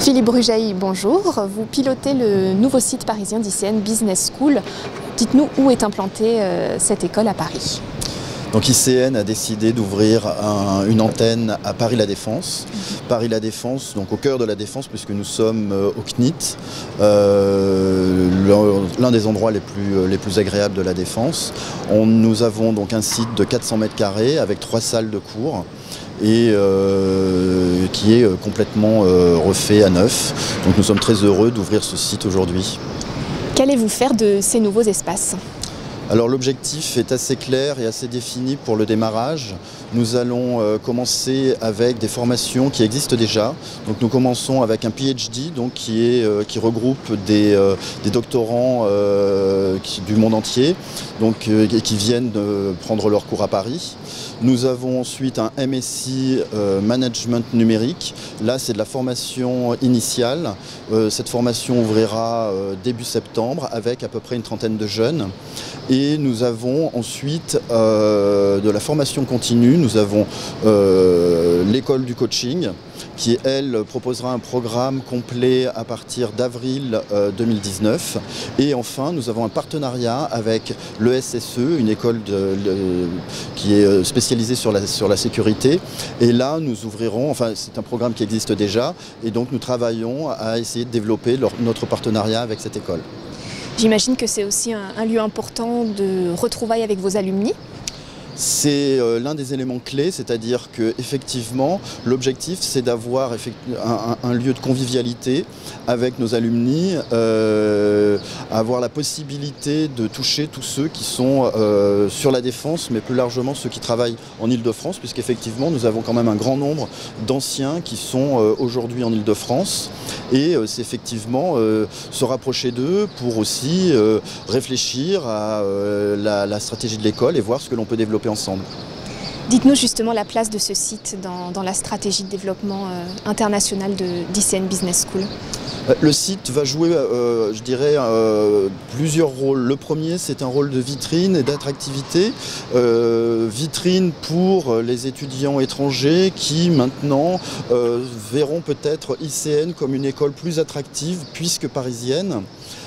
Philippe Brujaï, bonjour. Vous pilotez le nouveau site parisien d'ICN Business School. Dites-nous où est implantée cette école à Paris. Donc ICN a décidé d'ouvrir une antenne à Paris-La Défense. Paris-La Défense, donc au cœur de la Défense, puisque nous sommes au CNIT, l'un des endroits les plus agréables de la Défense. Nous avons donc un site de 400 mètres carrés avec 3 salles de cours et qui est complètement refait à neuf. Donc nous sommes très heureux d'ouvrir ce site aujourd'hui. Qu'allez-vous faire de ces nouveaux espaces ? Alors l'objectif est assez clair et assez défini pour le démarrage. Nous allons commencer avec des formations qui existent déjà. Donc nous commençons avec un PhD donc, qui regroupe des doctorants du monde entier donc, qui viennent de prendre leur cours à Paris. Nous avons ensuite un MSc Management numérique. Là, c'est de la formation initiale. Cette formation ouvrira début septembre avec à peu près une trentaine de jeunes. Et nous avons ensuite de la formation continue. Nous avons l'école du coaching qui, elle, proposera un programme complet à partir d'avril 2019. Et enfin, nous avons un partenariat avec l'ESSE, une école qui est spécialisée sur la sécurité. Et là, nous ouvrirons, enfin, c'est un programme qui existe déjà, et donc nous travaillons à essayer de développer notre partenariat avec cette école. J'imagine que c'est aussi un lieu important de retrouvailles avec vos alumni. C'est l'un des éléments clés, c'est-à-dire qu'effectivement, l'objectif c'est d'avoir un lieu de convivialité avec nos alumni, avoir la possibilité de toucher tous ceux qui sont sur la Défense, mais plus largement ceux qui travaillent en Île-de-France, puisqu'effectivement nous avons quand même un grand nombre d'anciens qui sont aujourd'hui en Île-de-France, et c'est effectivement se rapprocher d'eux pour aussi réfléchir à la stratégie de l'école et voir ce que l'on peut développer ensemble. Dites-nous justement la place de ce site dans la stratégie de développement international d'ICN Business School. Le site va jouer, je dirais, plusieurs rôles. Le premier, c'est un rôle de vitrine et d'attractivité. Vitrine pour les étudiants étrangers qui, maintenant, verront peut-être ICN comme une école plus attractive puisque parisienne.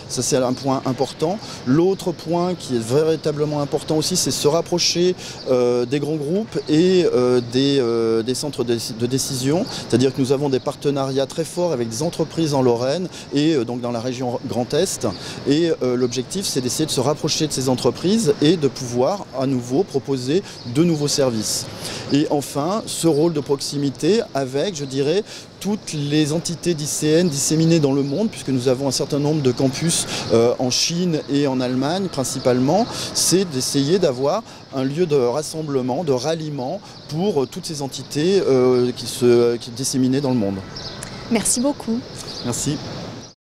Ça, c'est un point important. L'autre point qui est véritablement important aussi, c'est se rapprocher des grands groupes et des centres de décision. C'est-à-dire que nous avons des partenariats très forts avec des entreprises en Lorraine et donc dans la région Grand Est. Et l'objectif, c'est d'essayer de se rapprocher de ces entreprises et de pouvoir à nouveau proposer de nouveaux services. Et enfin, ce rôle de proximité avec, je dirais, toutes les entités d'ICN disséminées dans le monde, puisque nous avons un certain nombre de campus en Chine et en Allemagne principalement, c'est d'essayer d'avoir un lieu de rassemblement, de ralliement pour toutes ces entités qui disséminées dans le monde. Merci beaucoup. Merci.